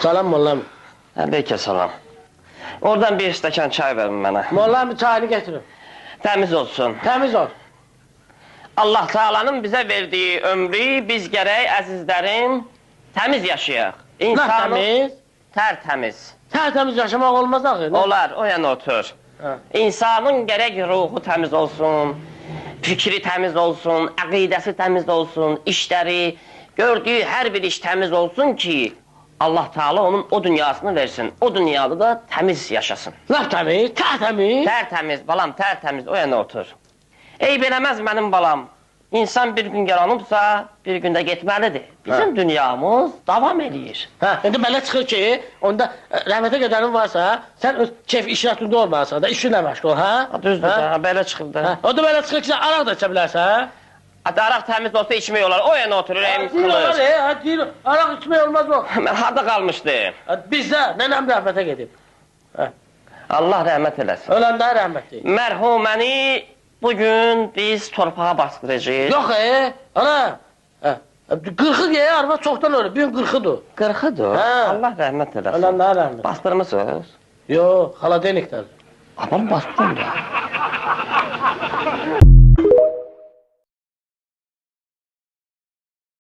Salam mollam. Əleyke salam. Oradan bir stəkan çay verin mənə. Mollam çayını getirin. Təmiz olsun. Təmiz ol. Allah Taala'nın bizə verdiyi ömrü biz gərək əzizlərim təmiz yaşayaq. Təmiz? Tərtəmiz. Tərtəmiz yaşamaq olmaz axı. Olar, o yana otur. İnsanın gərək ruhu təmiz olsun, fikri təmiz olsun, əqidəsi təmiz olsun, işləri, gördüyü hər bir iş təmiz olsun ki, Allah Taala onun o dünyasını versin. O dünyada da təmiz yaşasın. Laf təmiz, tərtəmiz. Tərtəmiz, balam, tərtəmiz, o yana otur. Eyb eləməz mənim balam. İnsan bir gün yaranıbsa, bir gündə getməlidir. Bizim dünyamız davam edir. İndi belə çıxır ki, onda rəhmətə qədərin varsa, sən öz keyf işrətində olmalısan da, işinlə məşğul, hə? Düzdür, belə çıxır da. O da belə çıxır ki, sən araq da içə bilərsən. Araq təmiz olsa içmək olar, o yana oturur, elim sıxılır. Deyir, araq içmək olmaz o. Mən harada qalmışdım? Bizdə, nənəm rəhmətə gedib. Allah rəhmət eləsin. Öləndə rəhmət deyil. Mərhuməni bugün biz torpağa bastıracağıq. Yox, ana. 40'ı arva çoxdan ölür, bir gün 40'ıdır. 40'ıdır? Allah rəhmət eləsin. Öləndə rəhmət. Bastırmısınız? Yox, xaladenikdədir. Abam bastırdım da.